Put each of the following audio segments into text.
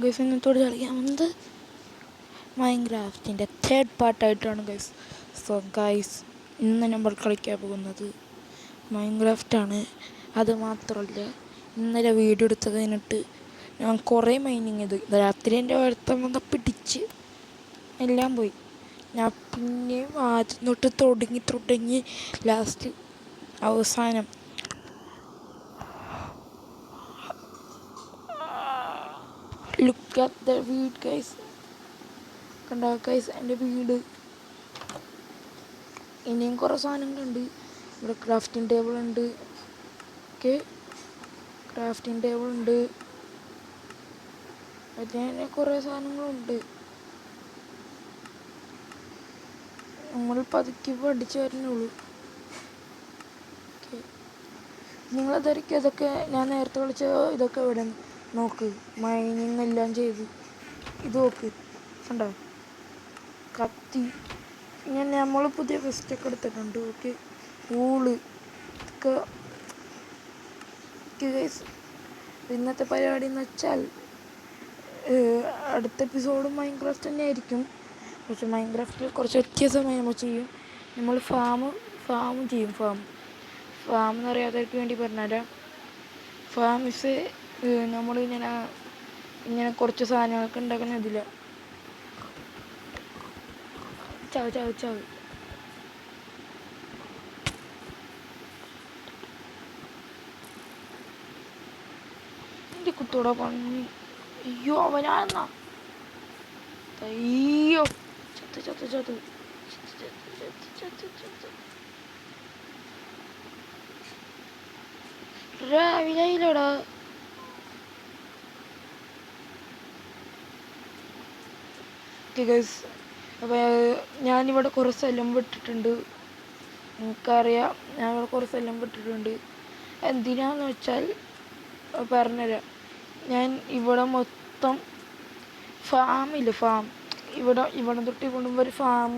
Guys ഇന്നത്തോട് കളിക്കാമെന്നത് മൈൻക്രാഫ്റ്റിൻ്റെ തേർഡ് പാർട്ടായിട്ടാണ് ഗൈസ്. സോ ഗൈസ് ഇന്ന് നമ്മൾ കളിക്കാൻ പോകുന്നത് മൈൻക്രാഫ്റ്റാണ്. അത് മാത്രമല്ല, ഇന്നലെ വീഡിയോ എടുത്തത് കഴിഞ്ഞിട്ട് ഞാൻ കുറേ മൈനിങ് ചെയ്തു. രാത്രി എൻ്റെ അടുത്തം വന്ന് പിടിച്ച് എല്ലാം പോയി. ഞാൻ പിന്നെയും ആദ്യം തൊട്ട് തുടങ്ങി ലാസ്റ്റ് അവസാനം ലുക്ക് അറ്റ് ദ വീട് ഗൈസ്. കണ്ടോ ഗൈസ് എൻ്റെ വീട്. ഇനിയും കുറേ സാധനങ്ങളുണ്ട്. ഇവിടെ ക്രാഫ്റ്റിംഗ് ടേബിൾ ഉണ്ട്. ഓക്കെ, ക്രാഫ്റ്റിംഗ് ടേബിൾ ഉണ്ട്. അതിന് കുറേ സാധനങ്ങളുണ്ട്. നമ്മൾ പതുക്കി പഠിച്ചു വരുന്നുള്ളൂ. ഓക്കെ, നിങ്ങളതായിരിക്കും ഇതൊക്കെ ഞാൻ നേരത്തെ കളിച്ച ഇതൊക്കെ ഇവിടെ നോക്ക്. മൈനിങ് എല്ലാം ചെയ്ത് ഇത് നോക്ക്. കണ്ടോ കത്തി. നമ്മൾ പുതിയ വെസ്റ്റൊക്കെ എടുത്തിട്ടുണ്ട്. ഓക്കെ, ഊള് ഇതൊക്കെ. ഇന്നത്തെ പരിപാടി എന്ന് വെച്ചാൽ അടുത്ത എപ്പിസോഡ് മൈൻക്രാഫ്റ്റ് തന്നെ ആയിരിക്കും. പക്ഷെ മൈൻക്രാഫ്റ്റിൽ കുറച്ച് വ്യത്യാസമായി നമ്മൾ ചെയ്യും. നമ്മൾ ഫാം ചെയ്യും. ഫാം എന്ന് അറിയാത്തവർക്ക് വേണ്ടി പറഞ്ഞുതരാം. ഫാം ഇസ് ഇങ്ങനെ കുറച്ച് സാധനങ്ങളൊക്കെ ഉണ്ടാക്കുന്ന ഇതില്ല. ചാവ് എൻ്റെ കുത്തോടെ പണി. അയ്യോ അവനാന്നാ. അയ്യോ ചത്ത് രാവിലെയിലടാ. അപ്പോൾ ഞാനിവിടെ കുറേ സ്ഥലം വിട്ടിട്ടുണ്ട്. എനിക്കറിയാം, ഞാനിവിടെ കുറേ സ്ഥലം വിട്ടിട്ടുണ്ട്. എന്തിനാന്ന് വെച്ചാൽ പറഞ്ഞുതരാം. ഞാൻ ഇവിടെ മൊത്തം ഫാം ഇവിടെ തൊട്ട് ഇവിടെ ഒരു ഫാം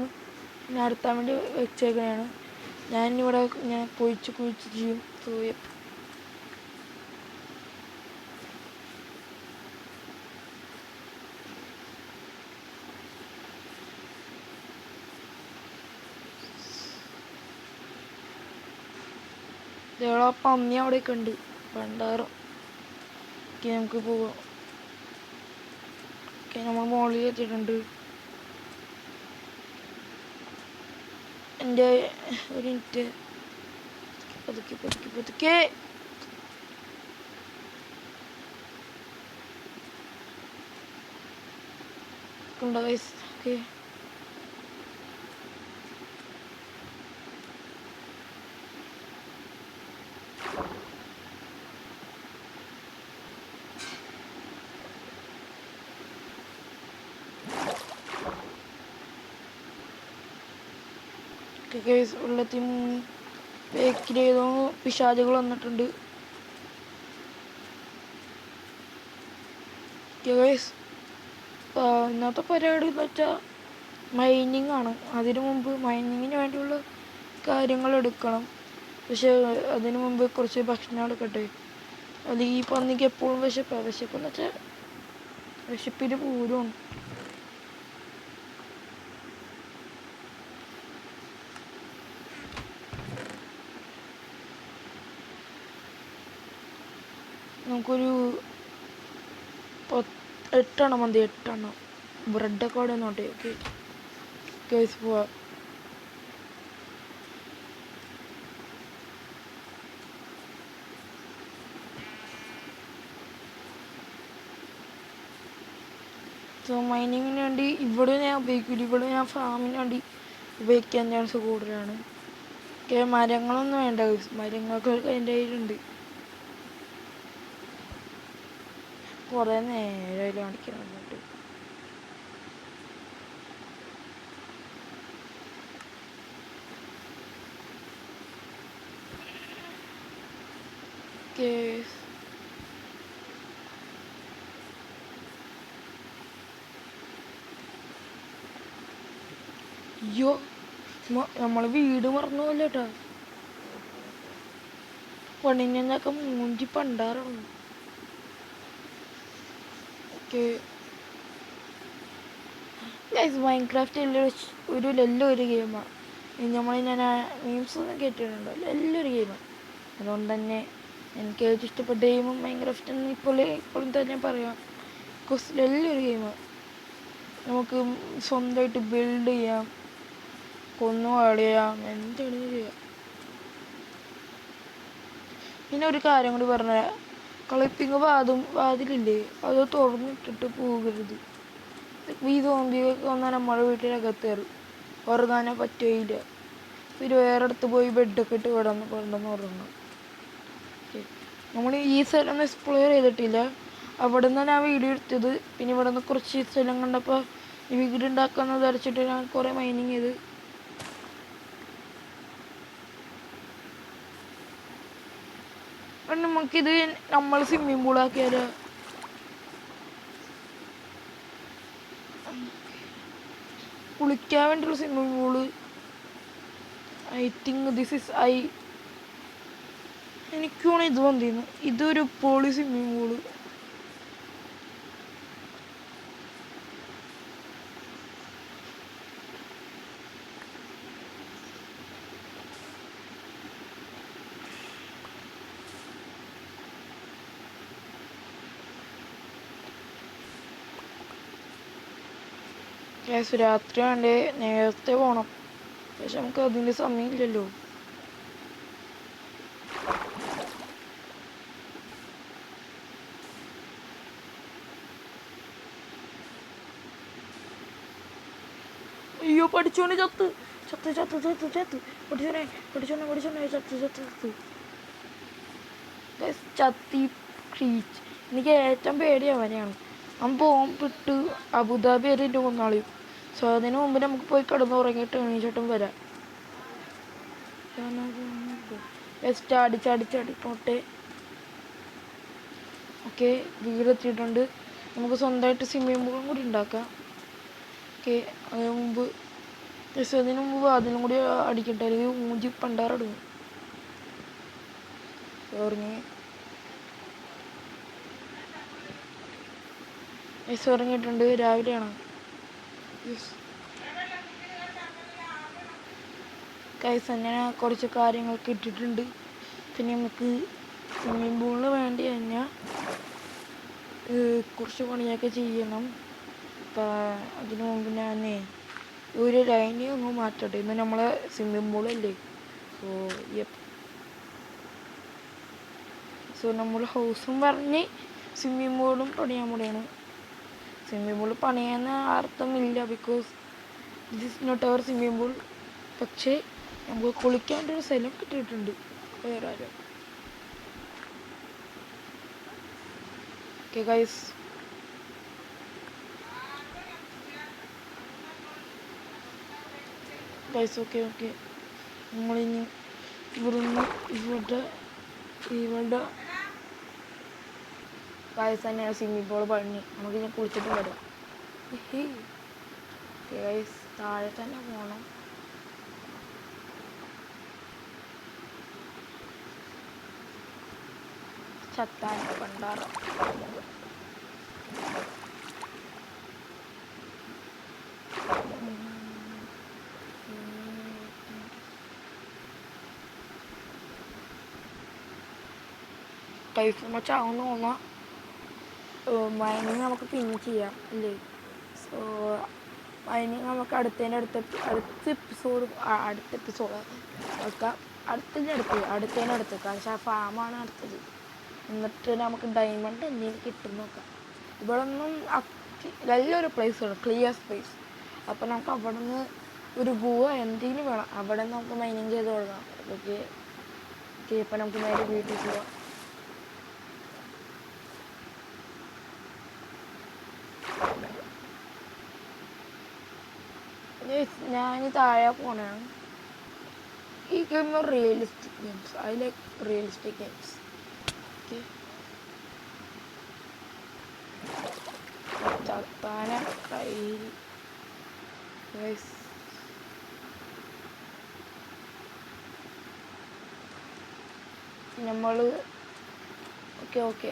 നടത്താൻ വേണ്ടി വെച്ചേക്കുകയാണ്. ഞാനിവിടെ ഞാൻ കുഴിച്ച് ചെയ്യും. ഇതേളാ പന്നി അവിടെയൊക്കെ ഉണ്ട്. ഭണ്ഡാരം. ഓക്കെ, നമുക്ക് പോവാം. ഓക്കെ, നമ്മൾ മോളിൽ എത്തിയിട്ടുണ്ട്. എൻ്റെ ഒരു മിനിറ്റ്. പതുക്കെ ഉണ്ടോ ഗൈസ്? ഓക്കെ, വെള്ളത്തിൽ ബേക്കിൽ ചെയ്തോ പിശാചുകൾ വന്നിട്ടുണ്ട്. ഇന്നത്തെ പരിപാടി എന്ന് വെച്ചാൽ മൈനിങ് ആണ്. അതിനു മുമ്പ് മൈനിങ്ങിന് വേണ്ടിയുള്ള കാര്യങ്ങൾ എടുക്കണം. പക്ഷെ അതിനു മുമ്പ് കുറച്ച് ഭക്ഷണം എടുക്കട്ടെ. അത് ഈ പന്നിക്ക് എപ്പോഴും വിശപ്പെന്ന് വെച്ചാൽ വിശപ്പിന് പൂരമാണ്. നമുക്കൊരു 8 മതി. 8 ബ്രെഡൊക്കെ അവിടെ നോട്ടെ. ഓക്കെ ഗൈസ്, പോവാം. സോ മൈനിങ്ങിന് വേണ്ടി ഇവിടെ ഞാൻ ഉപയോഗിക്കില്ല. ഇവിടെ ഞാൻ ഫാമിന് വേണ്ടി ഉപയോഗിക്കാൻ ചാൻസ് കൂടുതലാണ്. ഓക്കെ, മരങ്ങളൊന്നും വേണ്ട. മരങ്ങളൊക്കെ എൻ്റെ കയ്യിലുണ്ട്. കുറേ നേരം കാണിക്കാൻ വന്നിട്ട്. അയ്യോ, നമ്മൾ വീട് മറന്നു പോലെ കേട്ടോ. പണിഞ്ഞൊക്കെ മൂഞ്ചി പണ്ടാറാണ്. ഓക്കെ ഗൈസ് മൈൻക്രാഫ്റ്റ് നല്ലൊരു ഗെയിമാണ്. ഞാൻ മീംസ് ഒന്നും കേട്ടിട്ടുണ്ടോ, നല്ലൊരു ഗെയിമാണ്. അതുകൊണ്ട് തന്നെ എനിക്ക് ഏറ്റവും ഇഷ്ടപ്പെട്ട ഗെയിമും മൈൻക്രാഫ്റ്റ് എന്ന് ഇപ്പോഴും തന്നെ പറയാം. ബിക്കോസ് നല്ലൊരു ഗെയിമാണ്. നമുക്ക് സ്വന്തമായിട്ട് ബിൽഡ് ചെയ്യാം, കൊന്നുകളയാം, എന്താണ് ചെയ്യാം. പിന്നെ ഒരു കാര്യം കൂടി പറഞ്ഞുതരാം, കളിപ്പിങ് വാതിലില്ലേ അത് തുറന്നിട്ടിട്ട് പോകരുത്. ഈ സോംബിയൊക്കെ വന്നാൽ നമ്മുടെ വീട്ടിനകത്ത് കയറും, ഉറങ്ങാനോ പറ്റുകയില്ല. പിന്നെ വേറെ അടുത്ത് പോയി ബെഡൊക്കെ ഇട്ട് കൊണ്ടുവന്ന് ഉറങ്ങും. നമ്മൾ ഈ സ്ഥലം എക്സ്പ്ലോർ ചെയ്തിട്ടില്ല, അവിടെ നിന്ന് ഞാൻ വീഡിയോ എടുത്തത്. പിന്നെ ഇവിടെ നിന്ന് കുറച്ച് സ്ഥലം കണ്ടപ്പോൾ ഈ വീട് ഉണ്ടാക്കാമെന്ന് വിചാരിച്ചിട്ട് ഞാൻ കുറേ മൈനിങ് ചെയ്ത്. നമുക്കിത് നമ്മൾ സ്വിമ്മിംഗ് പൂളാക്കിയാലോ? കുളിക്കാൻ വേണ്ടിയുള്ള സ്വിമ്മിംഗ് പൂള്. ഐ തിങ്ക് എനിക്കാണ് ഇത് വന്നിരുന്നു. ഇതൊരു പൊളി സ്വിമ്മിംഗ് പൂള്. രാത്രി വേണ്ടേ, നേരത്തെ പോകണം. പക്ഷെ നമുക്ക് അതിൻ്റെ സമയമില്ലല്ലോ. അയ്യോ പഠിച്ചോനെ ചത്ത് ചത്തി ക്രീച്ച്. എനിക്ക് ഏറ്റവും പേടി അവനെയാണ്. അവൻ പോകുമ്പിട്ട് അബുദാബി വരെ എൻ്റെ കൊന്നാളിയും. സോ അതിന് മുമ്പ് നമുക്ക് പോയി കിടന്ന് ഉറങ്ങിയിട്ട് എണീച്ചിട്ടും വരാം. ചാടിപ്പോട്ടെ. ഓക്കെ, വീടെത്തിയിട്ടുണ്ട്. നമുക്ക് സ്വന്തമായിട്ട് സ്വിമ്മിംഗ് പൂളും കൂടി ഉണ്ടാക്കാം. ഓക്കെ, അതിന് മുമ്പ് അതിനും കൂടി അടിക്കട്ടെ, അല്ലെങ്കിൽ മൂഞ്ചി പണ്ടാറടങ്ങും. ഉറങ്ങിയിട്ടുണ്ട്. രാവിലെയാണ്. കൈസ് അങ്ങനെ കുറച്ച് കാര്യങ്ങളൊക്കെ ഇട്ടിട്ടുണ്ട്. പിന്നെ നമുക്ക് സ്വിമ്മിംഗ് പൂളിന് വേണ്ടി കഴിഞ്ഞാൽ കുറച്ച് പണിയൊക്കെ ചെയ്യണം. അപ്പം അതിനു മുമ്പ് ഞാൻ ഒരു ലൈനി ഒന്ന് മാറ്റട്ടെ. ഇന്ന് നമ്മളെ സ്വിമ്മിംഗ് പൂളല്ലേ. സോ നമ്മൾ ഹൗസും പറഞ്ഞ് സ്വിമ്മിംഗ് പൂളും പണിയാൻ കൂടെയാണ്. സ്വിമ്മിംഗ് പൂൾ പണിയാൻ അർത്ഥമില്ല, because this is not our swimming pool. പക്ഷേ നമുക്ക് കുളിക്കാണ്ടൊരു സ്ഥലം കിട്ടിയിട്ടുണ്ട് വേറെ ആരും. ഓക്കെ ഗൈസ്, ഓക്കെ നമ്മളിനി ഇവിടെ ഗൈസ് തന്നെയാണ് സ്വിമ്മിംഗ് പൂൾ പണി. നമുക്ക് ഞാൻ കുളിച്ചിട്ട് വരാം. ഗൈസ് താഴെ തന്നെ പോകണം. ചത്താൻ പണ്ടാറ. കൈഫ് മച്ചാവുന്ന തോന്നാം. മൈനിങ് നമുക്ക് പിന്നെ ചെയ്യാം അല്ലേ. സോ മൈനിങ് നമുക്ക് അടുത്ത എപ്പിസോഡ് വെക്കാം. അടുത്തതിനടുത്ത് പക്ഷേ ആ ഫാമാണ് അടുത്തത്. എന്നിട്ട് നമുക്ക് ഡയമണ്ട് എന്തെങ്കിലും കിട്ടും നോക്കാം. ഇവിടെ ഒന്നും നല്ലൊരു പ്ലേസാണ്, ക്ലിയർ സ്പേസ്. അപ്പം നമുക്ക് അവിടെ നിന്ന് ഒരു ഗുഹ എന്തെങ്കിലും വേണം. അവിടെ നിന്ന് നമുക്ക് മൈനിങ് ചെയ്ത് തുടങ്ങാം. ഓക്കെ, ഇപ്പം നമുക്ക് നേരെ വീട്ടിൽ പോവാം. ഞാൻ താഴെ പോണാണ്. ഈ game realistic games. I like realistic games. Okay, ചത്താന കയ്യിൽ നമ്മൾ ഓക്കെ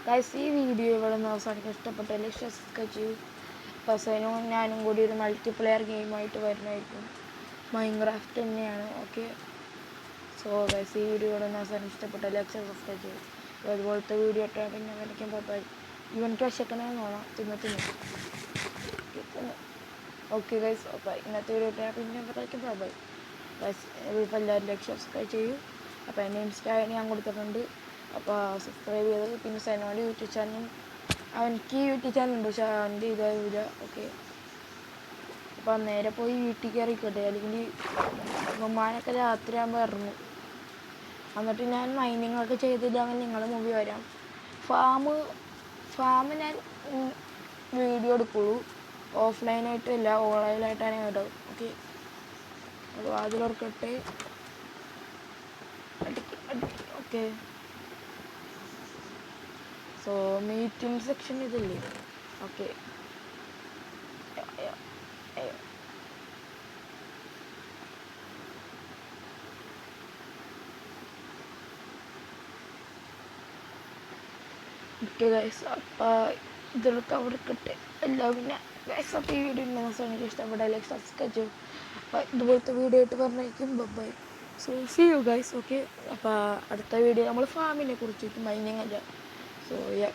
ഗൈസ് ഈ വീഡിയോ ഇവിടെ നിന്ന് അവസാനിക്കാൻ ഇഷ്ടപ്പെട്ടല്ലേ സബ്സ്ക്രൈബ് ചെയ്യൂ. ഫസനും ഞാനും കൂടി ഒരു മൾട്ടിപ്ലെയർ ഗെയിമായിട്ട് വരുന്നതായിരിക്കും. മൈൻക്രാഫ്റ്റ് തന്നെയാണ്. ഓക്കെ, സോ ഗൈസ് ഈ വീഡിയോ ഇവിടെ നിന്ന് അവസാനം ഇഷ്ടപ്പെട്ടല്ലേ സബ്സ്ക്രൈബ് ചെയ്യൂ. അതുപോലത്തെ വീഡിയോ ഇട്ടാൽ പിന്നെ വരയ്ക്കാൻ പോയി ഇവനക്ക് വിശക്കണമെന്ന് തോന്നാം. തിന്നു ഓക്കെ ഗൈസ്. അപ്പോൾ ഇന്നത്തെ വീഡിയോ ഇട്ടാൽ പിന്നെ വരയ്ക്കാൻ പോയി ഗൈസ്. ഇപ്പോൾ എല്ലാവരും സബ്സ്ക്രൈബ് ചെയ്യൂ. അപ്പോൾ എൻ്റെ ഇൻസ്റ്റാ ഞാൻ കൊടുത്തിട്ടുണ്ട്. അപ്പോൾ സബ്സ്ക്രൈബ് ചെയ്തത്. പിന്നെ സൈനോട് യൂട്യൂബ് ചാനലും അവനക്ക് യൂട്യൂബ് ചാനലുണ്ട്, പക്ഷേ അവൻ്റെ ഇതാവില്ല. ഓക്കെ, അപ്പോൾ നേരെ പോയി വീട്ടിൽ കയറിക്കോട്ടെ, അല്ലെങ്കിൽ ഉമ്മമാനൊക്കെ രാത്രിയാകുമ്പോൾ ഇറങ്ങും. എന്നിട്ട് ഞാൻ മൈനിങ്ങൊക്കെ ചെയ്തിട്ട് അങ്ങനെ നിങ്ങളുടെ മുമ്പിൽ വരാം. ഫാം ഞാൻ വീഡിയോ എടുക്കുള്ളൂ, ഓഫ്ലൈനായിട്ടില്ല, ഓൺലൈനായിട്ടാണ് ഇടും. ഓക്കെ, അപ്പോൾ അതിലോർക്കട്ടെ. ഓക്കെ, സോ മീറ്റിംഗ് സെക്ഷൻ ഇതില്ലേ. Okay, okay guys. അപ്പോൾ ഇതിലൊക്കെ അവിടെ കിട്ടെ എല്ലാം. പിന്നെ ഗൈസ്, അപ്പോൾ ഈ വീഡിയോ എനിക്ക് ഇഷ്ടപ്പെട്ടാൽ സബ്സ്ക്രൈബ് ചെയ്യും. അപ്പോൾ ഇതുപോലത്തെ വീഡിയോ ആയിട്ട് പറഞ്ഞേക്കും. Bye. So see you guys. Okay, അപ്പോൾ അടുത്ത വീഡിയോ നമ്മൾ ഫാമിനെ കുറിച്ചിട്ട് മൈനിങ് അല്ല. സോ യാ.